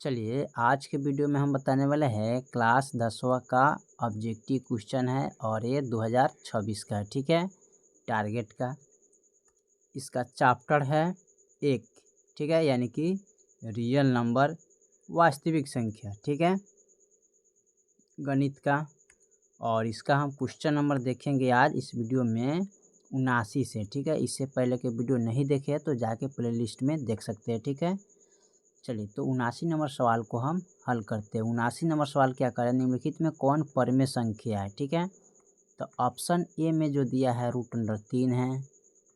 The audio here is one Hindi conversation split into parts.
चलिए आज के वीडियो में हम बताने वाले हैं क्लास 10वां का ऑब्जेक्टिव क्वेश्चन है और ये 2026 का है। ठीक है, टारगेट का इसका चैप्टर है एक। ठीक है, यानी कि रियल नंबर, वास्तविक संख्या। ठीक है, गणित का। और इसका हम क्वेश्चन नंबर देखेंगे आज इस वीडियो में 79 से। ठीक है, इससे पहले के वीडियो नहीं देखे तो जाके प्लेलिस्ट में देख सकते हैं। ठीक है, चलिए तो 79 नंबर सवाल को हम हल करते हैं। 79 नंबर सवाल क्या करें, निम्नलिखित में कौन परिमेय संख्या है। ठीक है, तो ऑप्शन ए में जो दिया है √3 है।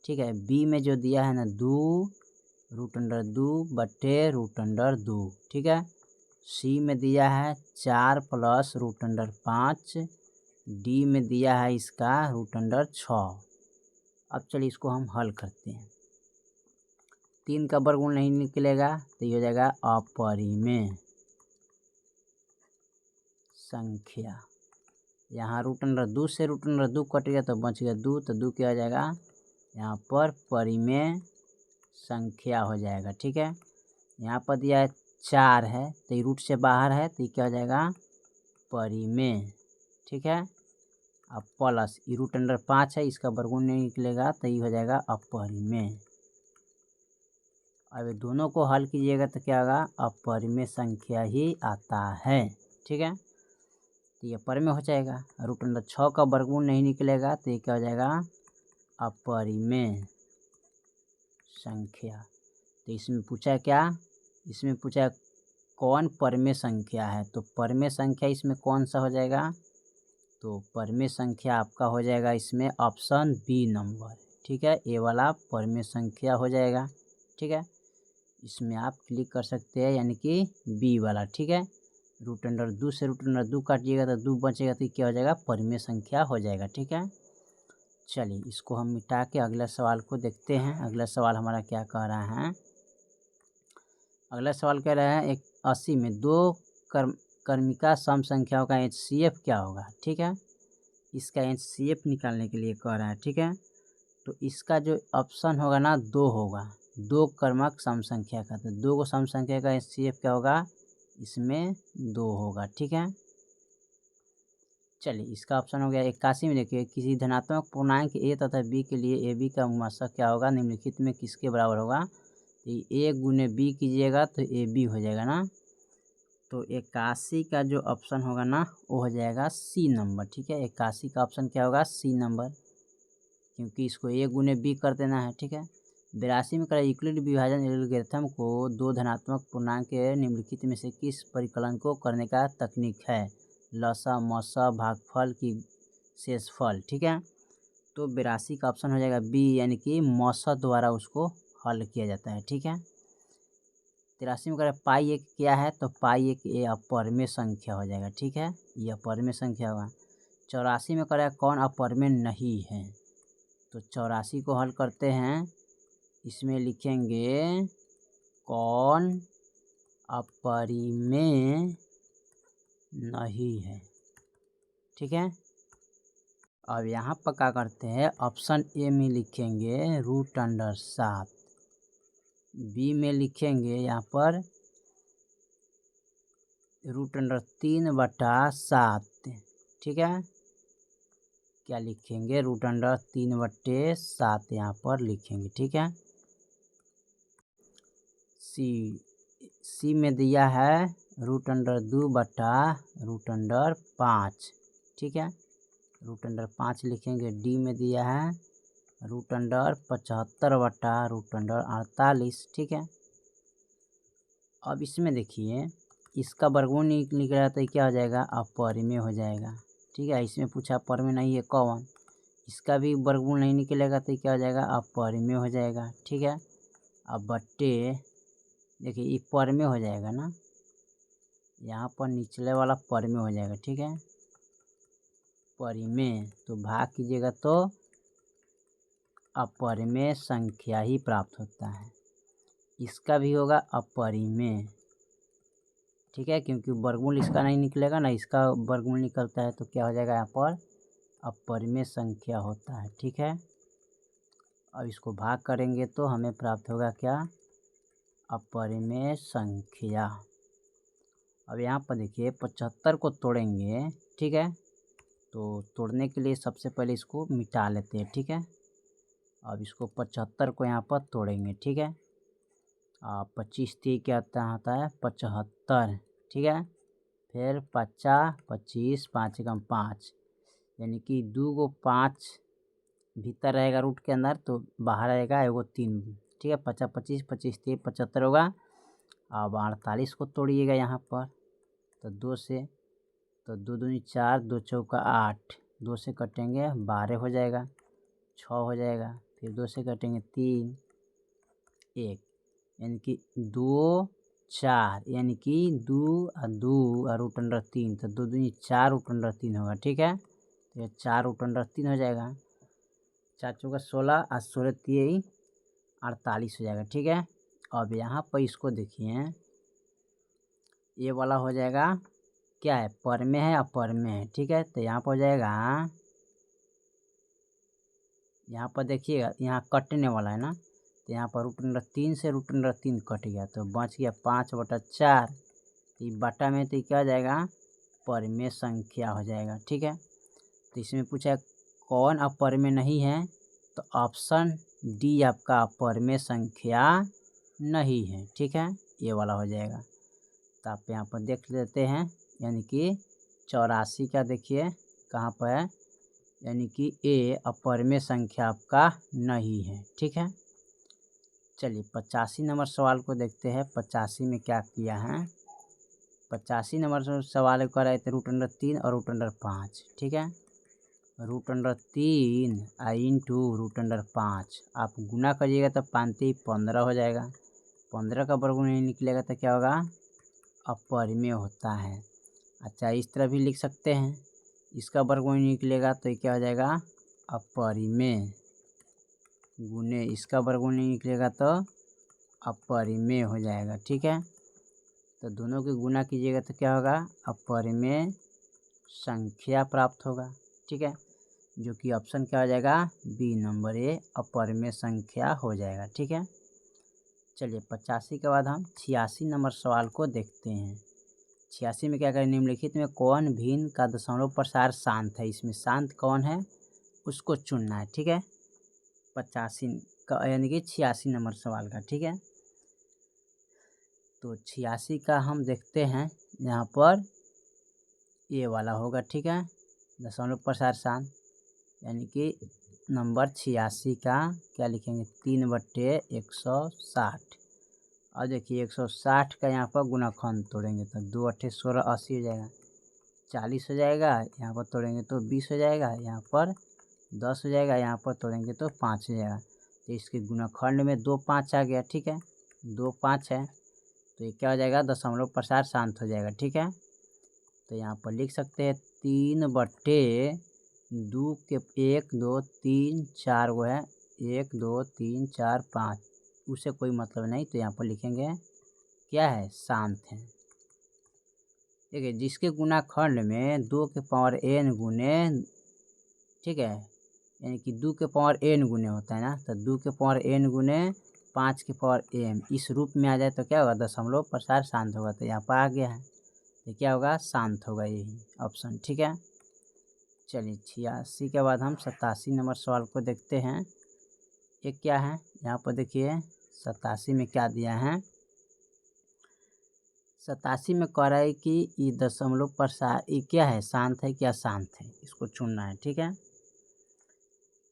ठीक है, बी में जो दिया है ना 2 √2 बटे √2। ठीक है, सी में दिया है 4 प्लस √5। डी में दिया है इसका √6। अब चलिए इसको हम हल करते हैं। 3 का वर्गमूल नहीं निकलेगा तो ये हो जाएगा अपरिमेय संख्या। यहाँ √2 से √2 कट गया तो बच गया 2, तो 2 क्या हो जाएगा यहाँ पर परिमेय संख्या हो जाएगा। ठीक है, यहाँ पर दिया है 4 है तो ये रूट से बाहर है तो ये क्या हो जाएगा परिमेय। ठीक है, अब प्लस ये √5 है, इसका वर्गमूल नहीं निकलेगा तो ये हो जाएगा अपरिमेय। अब दोनों को हल कीजिएगा तो क्या होगा अपरिमेय संख्या ही आता है। ठीक है, तो ये परिमेय हो जाएगा। √6 का वर्गमूल नहीं निकलेगा तो ये क्या हो जाएगा अपरिमेय संख्या। तो इसमें पूछा है क्या, इसमें पूछा है कौन परिमेय संख्या है, तो परिमेय संख्या इसमें कौन सा हो जाएगा, तो परिमेय संख्या आपका हो जाएगा इसमें ऑप्शन बी नंबर। ठीक है, ए वाला परिमेय संख्या हो जाएगा। ठीक है, इसमें आप क्लिक कर सकते हैं, यानी कि बी वाला। ठीक है, √2 से √2 काटिएगा तो 2 बचेगा तो क्या हो जाएगा परिमेय संख्या हो जाएगा। ठीक है, चलिए इसको हम मिटा के अगले सवाल को देखते हैं। अगला सवाल हमारा क्या कह रहा है, अगला सवाल कह रहा है 80 में 2 क्रमिका सम संख्याओं का HCF क्या होगा। ठीक है, इसका HCF निकालने के लिए कह रहा है। ठीक है, तो इसका जो ऑप्शन होगा ना 2 होगा, 2 क्रमक सम संख्या का, तो 2 को सम संख्या का HCF क्या होगा इसमें 2 होगा। ठीक है, चलिए इसका ऑप्शन हो गया 81 में। देखिए किसी धनात्मक पूर्णांक ए तथा बी के लिए ए बी का मशक क्या होगा, निम्नलिखित में किसके बराबर होगा, तो ए गुने बी कीजिएगा तो ए बी हो जाएगा ना, तो 81 का जो ऑप्शन होगा ना वो हो जाएगा सी नंबर। ठीक है, 81 का ऑप्शन क्या होगा सी नंबर, क्योंकि इसको ए गुने बी कर देना है। ठीक है, 82 में करा यूक्लिड विभाजन एल्गोरिथम को 2 धनात्मक पूर्णांक के निम्नलिखित में से किस परिकलन को करने का तकनीक है, लसा मसा भागफल की शेषफल। ठीक है, तो 82 का ऑप्शन हो जाएगा बी, यानी कि मसा द्वारा उसको हल किया जाता है। ठीक है, 83 में करें पाई एक क्या है, तो पाई एक ये अपरिमेय संख्या हो जाएगा। ठीक है, ये अपरिमेय संख्या होगा। 84 में करें कौन अपरिमेय नहीं है, तो 84 को हल करते हैं। इसमें लिखेंगे कौन अपरिमेय नहीं है। ठीक है, अब यहाँ पर क्या करते हैं, ऑप्शन ए में लिखेंगे √7, बी में लिखेंगे यहाँ पर √3/7। ठीक है, क्या लिखेंगे √3/7 यहाँ पर लिखेंगे। ठीक है, सी में दिया है √2/5। ठीक है, √5 लिखेंगे। डी में दिया है √75/√48। ठीक है, अब इसमें देखिए इसका वर्गमूल निकल रहा तो क्या हो जाएगा अपरिमेय हो जाएगा। ठीक है, इसमें पूछा अपरिमेय नहीं है कौन, इसका भी वर्गमूल नहीं निकलेगा तो क्या हो जाएगा अपरिमेय हो जाएगा। ठीक है, अब बट्टे देखिए ये परिमेय हो जाएगा ना, यहाँ पर निचले वाला परिमेय हो जाएगा। ठीक है, परिमेय तो भाग कीजिएगा तो अपरिमेय संख्या ही प्राप्त होता है। इसका भी होगा अपरिमेय। ठीक है, क्योंकि वर्गमूल इसका नहीं निकलेगा ना, इसका वर्गमूल निकलता है तो क्या हो जाएगा यहाँ पर अपरिमेय संख्या होता है। ठीक है, अब इसको भाग करेंगे तो हमें प्राप्त होगा क्या अपरिमेय संख्या। अब यहाँ पर देखिए 75 को तोड़ेंगे, ठीक है। तो तोड़ने के लिए सबसे पहले इसको मिटा लेते हैं, ठीक है। अब इसको 75 को यहाँ पर तोड़ेंगे, ठीक है। 25 3 क्या होता है 75, ठीक है। फिर 50 25 5 एकम 5, यानी कि 2 गो 5 भीतर रहेगा रूट के अंदर, तो बाहर रहेगा एगो 3, ठीक है। 50 25 25 3 75 होगा। अब 48 को तोड़िएगा यहाँ पर, तो 2 से, तो 2 दूनी 4 2 चौका 8, 2 से कटेंगे 12 हो जाएगा, 6 हो जाएगा। फिर 2 से कटेंगे 3 1, यानी कि 2 4, यानी कि 2 और 2 और रूट अंडर 3, तो 2 दूनी 4 रूट अंडर 3 होगा, ठीक है। तो ये 4 रूट अंडर 3 हो जाएगा। 4 चौका 16 और 16 3 48 हो जाएगा, ठीक है। अब यहाँ पर इसको देखिए, ये वाला हो जाएगा क्या है, पर में है अपर में है, ठीक है। तो यहाँ पर हो जाएगा, यहाँ पर देखिएगा यहाँ कटने वाला है ना, तो यहाँ पर रूट अंडर 3 से रूट अंडर 3 कट गया, तो बच गया 5/4। ये बटा में तो क्या हो जाएगा, परिमेय संख्या हो जाएगा, ठीक है। तो इसमें पूछा है कौन अपर में नहीं है, तो ऑप्शन डी आपका अपर में संख्या नहीं है, ठीक है। ये वाला हो जाएगा। तो आप यहाँ पर देख लेते हैं, यानी कि 84 का देखिए कहाँ पर है, यानी कि ए अपर में संख्या आपका नहीं है, ठीक है। चलिए 85 नंबर सवाल को देखते हैं। 85 में क्या किया है, 85 नंबर सवाल कर रहे थे रूट अंडर 3 और रूट अंडर 5, ठीक है। Root under 3 into root under 5 आप गुना करिएगा तो 5 15 हो जाएगा। 15 का वर्गमूल नहीं निकलेगा तो क्या होगा, अपरिमेय होता है। अच्छा इस तरह भी लिख सकते हैं, इसका वर्गमूल निकलेगा तो क्या हो जाएगा, अपरिमेय, गुने इसका वर्गमूल नहीं निकलेगा तो अपरिमेय हो जाएगा, ठीक है। तो दोनों के गुना कीजिएगा तो क्या होगा, अपरिमेय संख्या प्राप्त होगा, ठीक है। जो कि ऑप्शन क्या हो जाएगा, बी नंबर ए अपरिमेय संख्या हो जाएगा, ठीक है। चलिए 85 के बाद हम 86 नंबर सवाल को देखते हैं। 86 में क्या करें, निम्नलिखित में कौन भिन्न का दशमलव प्रसार शांत है, इसमें शांत कौन है उसको चुनना है, ठीक है। 85 का यानी कि 86 नंबर सवाल का, ठीक है। तो 86 का हम देखते हैं, यहाँ पर ये वाला होगा, ठीक है। दशमलव प्रसार शांत यानी कि नंबर 86 का क्या लिखेंगे, 3/160। और देखिए 160 का यहाँ पर गुणाखंड तोड़ेंगे तो 2 8 16 80 हो जाएगा, 40 हो जाएगा। यहाँ पर तोड़ेंगे तो 20 हो जाएगा, यहाँ पर 10 हो जाएगा, यहाँ पर तोड़ेंगे तो 5 हो जाएगा। तो इसके गुणाखंड में 2 5 आ गया, ठीक है। 2 5 है तो ये क्या हो जाएगा, दशमलव प्रसार शांत हो जाएगा, ठीक है। तो यहाँ पर लिख सकते हैं 3/2 के 1 2 3 4 वो है 1 2 3 4 5, उसे कोई मतलब नहीं, तो यहाँ पर लिखेंगे क्या है, शांत है। देखिए जिसके गुणाखंड में 2 के पावर n गुने, ठीक है, यानी कि 2 के पावर n गुने होता है ना, तो 2 के पावर n गुने 5 के पावर m इस रूप में आ जाए तो क्या होगा, दशमलव प्रसार शांत होगा। तो यहाँ पर आ गया है तो क्या होगा, शांत होगा, यही ऑप्शन, ठीक है। चलिए 86 के बाद हम 87 नंबर सवाल को देखते हैं। ये क्या है, यहाँ पर देखिए 87 में क्या दिया है, 87 में कह रहा है कि ये दशमलव प्रसार ये क्या है, शांत है क्या शांत है, इसको चुनना है, ठीक है।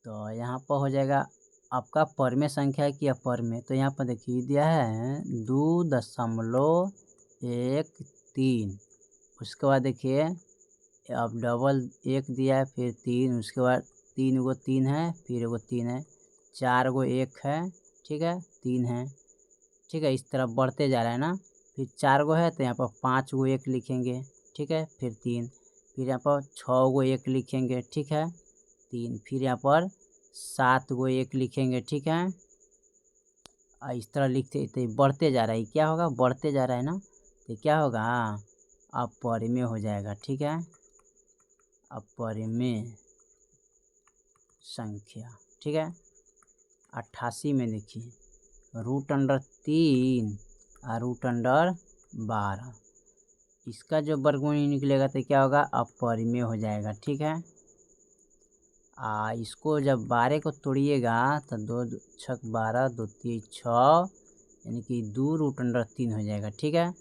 तो यहाँ पर हो जाएगा आपका परमेय संख्या है कि अपरमेय, तो यहाँ पर देखिए दिया है 2.13, उसके बाद देखिए अब डबल 1 दिया है, फिर 3, उसके बाद 3 गो 3 है, फिर एगो 3 है, 4 गो 1 है, ठीक है, 3 है, ठीक है। इस तरह बढ़ते जा रहा है ना, फिर 4 गो है तो यहाँ पर 5 गो 1 लिखेंगे, ठीक है, फिर 3, फिर यहाँ पर 6 गो 1 लिखेंगे, ठीक है, 3, फिर यहाँ पर 7 गो 1 लिखेंगे, ठीक है। इस तरह लिखते तो बढ़ते जा रहा है, क्या होगा, बढ़ते जा रहा है ना, तो क्या होगा, अपरिमेय हो जाएगा, ठीक है, अपरिमेय संख्या, ठीक है। 88 में देखिए रूट अंडर 3 और रूट अंडर 12, इसका जो वर्गमूल निकलेगा तो क्या होगा, अपरिमेय हो जाएगा। ठीक है, इसको जब 12 को तोड़िएगा तो 2 छक 12, 2 3 6, यानी कि 2√3 हो जाएगा। ठीक है,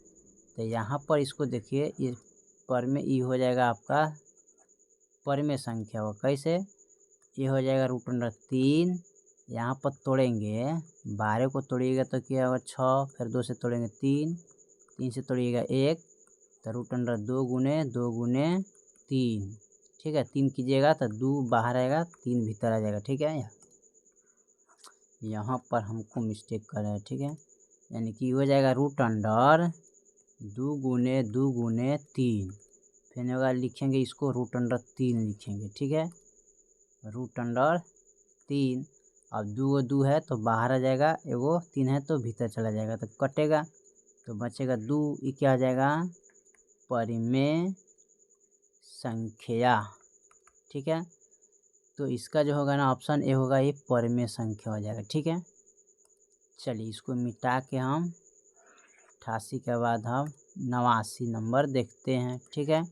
तो यहाँ पर इसको देखिए, ये पर में ई हो जाएगा आपका परिमेय संख्या हो। कैसे, ये हो जाएगा √3, यहाँ पर तोड़ेंगे 12 को तोड़िएगा तो क्या होगा 6, फिर 2 से तोड़ेंगे 3, 3 से तोड़िएगा 1, तो √2 गुने 2 गुने 3। ठीक है, 3 कीजिएगा तो 2 बाहर आएगा, 3 भीतर आ जाएगा। ठीक है, यहाँ पर हमको मिस्टेक कर रहे हैं। ठीक है, यानी कि हो जाएगा √2 गुने 2 गुने 3, फिर होगा लिखेंगे इसको √3 लिखेंगे। ठीक है, √3, अब 2 2 है तो बाहर आ जाएगा, एगो 3 है तो भीतर चला जाएगा, तो कटेगा तो बचेगा 2। ये क्या आ जाएगा, परिमेय संख्या। ठीक है, तो इसका जो होगा ना ऑप्शन ए होगा, ये परिमेय संख्या हो जाएगा। ठीक है, चलिए इसको मिटा के हम 88 के बाद हम 89 नंबर देखते हैं। ठीक है,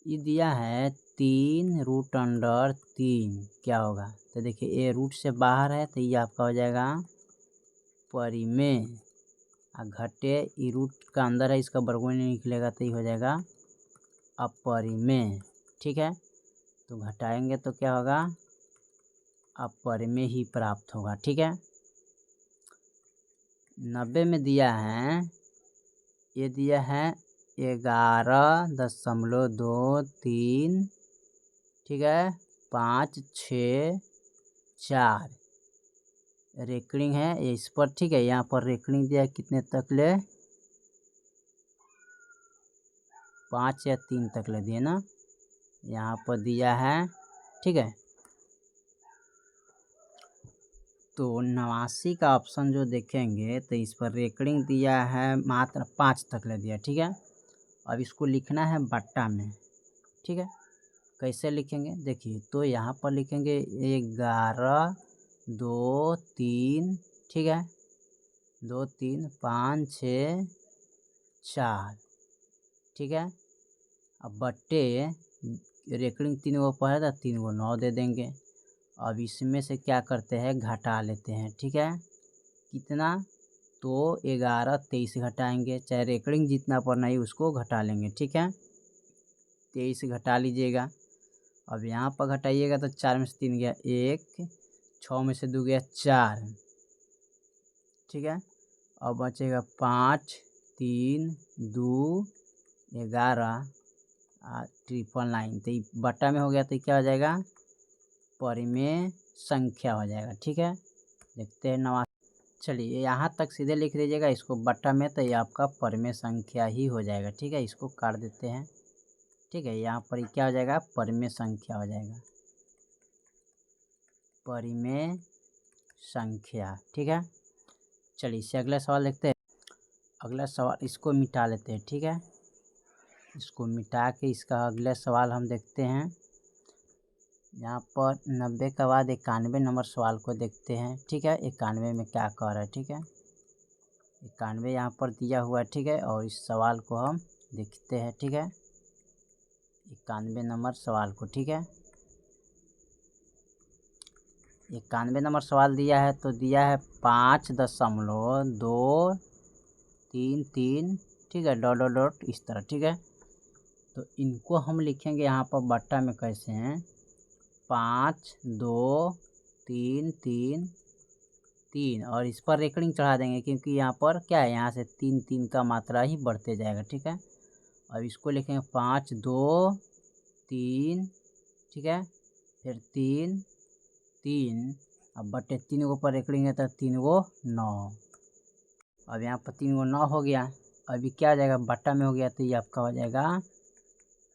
ये दिया है 3√3, क्या होगा, तो देखिए ये रूट से बाहर है तो ये आपका हो जाएगा परिमेय, घटे ये रूट का अंदर है, इसका वर्गमूल नहीं निकलेगा तो ये हो जाएगा अपरिमेय। ठीक है, तो घटाएंगे तो क्या होगा, अपरिमेय ही प्राप्त होगा। ठीक है, 90 में दिया है, ये दिया है 11.23, ठीक है, 5 6 4 रेकरिंग है ये इस पर। ठीक है, यहाँ पर रेकरिंग दिया है कितने तक ले, 5 या 3 तक ले दिए ना, यहाँ पर दिया है। ठीक है, तो 89 का ऑप्शन जो देखेंगे तो इस पर रेकरिंग दिया है मात्र 5 तक ले दिया। ठीक है, अब इसको लिखना है बट्टा में। ठीक है, कैसे लिखेंगे देखिए, तो यहाँ पर लिखेंगे 11 2 3, ठीक है, 2 3 5 6 4। ठीक है, अब बट्टे रेकरिंग 3 गो पर है तो 3 गो 9 दे देंगे। अब इसमें से क्या करते हैं, घटा लेते हैं। ठीक है, कितना, तो 11 23 घटाएंगे, चाहे रेकरिंग जितना पर नहीं उसको घटा लेंगे। ठीक है, 23 घटा लीजिएगा। अब यहाँ पर घटाइएगा तो 4 में से 3 गया 1, 6 में से 2 गया 4। ठीक है, अब बचेगा 5 3 2 11 999, तो ये बट्टा में हो गया तो क्या हो जाएगा, परिमेय संख्या हो जाएगा। ठीक है, देखते हैं 89। चलिए यहाँ तक सीधे लिख लीजिएगा इसको बट्टा में, तो ये आपका परिमेय संख्या ही हो जाएगा। ठीक है, इसको काट देते हैं। ठीक है, यहाँ पर क्या हो जाएगा, परिमेय संख्या हो जाएगा, परिमेय संख्या। ठीक है, चलिए इससे अगला सवाल देखते हैं। अगला सवाल इसको मिटा लेते हैं। ठीक है, इसको मिटा के इसका अगला सवाल हम देखते हैं। यहाँ पर 90 के बाद 91 नंबर सवाल को देखते हैं। ठीक है, 91 में क्या कह रहा है। ठीक है, 91 यहाँ पर दिया हुआ है। ठीक है, और इस सवाल को हम देखते हैं। ठीक है, 91 नंबर सवाल को। ठीक है, 91 नंबर सवाल दिया है, तो दिया है 5.233, ठीक है, डॉट डॉट डॉट इस तरह। ठीक है, तो इनको हम लिखेंगे यहाँ पर बट्टा में कैसे हैं, 5 2 3 3 3, और इस पर रेकरिंग चढ़ा देंगे क्योंकि यहाँ पर क्या है, यहाँ से 3 3 का मात्रा ही बढ़ते जाएगा। ठीक है, अब इसको लिखेंगे 5 2 3, ठीक है, फिर 3 3, अब बटे 3 गो पर रेकरिंग है तो 3 गो 9। अब यहाँ पर 3 गो 9 हो गया, अभी क्या हो जाएगा, बट्टा में हो गया, तो ये आपका हो जाएगा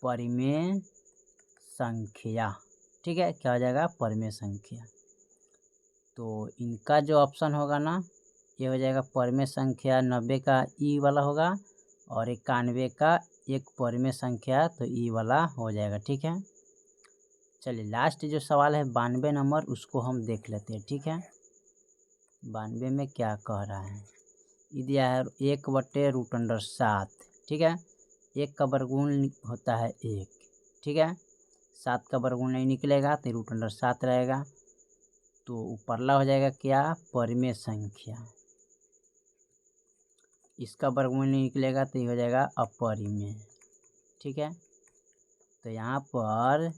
परिमेय संख्या। ठीक है, क्या हो जाएगा, परिमेय संख्या। तो इनका जो ऑप्शन होगा ना, ये हो जाएगा परिमेय संख्या। 90 का ई वाला होगा और 91 का एक परिमेय संख्या, तो ई वाला हो जाएगा। ठीक है, चलिए लास्ट जो सवाल है 92 नंबर, उसको हम देख लेते हैं। ठीक है, 92 में क्या कह रहा है, ये दिया है 1/√7। ठीक है, 1 का वर्गमूल होता है 1, ठीक है। 7 का वर्गमूल नहीं निकलेगा तो √7 रहेगा, तो ऊपरला हो जाएगा क्या, परिमेय संख्या। इसका वर्गमूल नहीं निकलेगा तो ये हो जाएगा अपरिमेय, ठीक है। तो यहाँ पर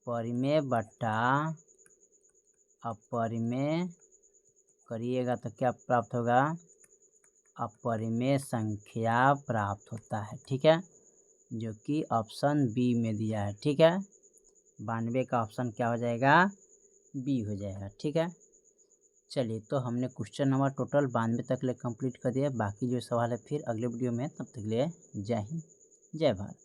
परिमेय बटा अपरिमेय करिएगा तो क्या प्राप्त होगा, अपरिमेय संख्या प्राप्त होता है, ठीक है, जो कि ऑप्शन बी में दिया है, ठीक है। 92 का ऑप्शन क्या हो जाएगा, बी हो जाएगा, ठीक है। चलिए, तो हमने क्वेश्चन नंबर टोटल 92 तक ले कंप्लीट कर दिया। बाकी जो सवाल है फिर अगले वीडियो में, तब तक के लिए जय हिंद, जय भारत।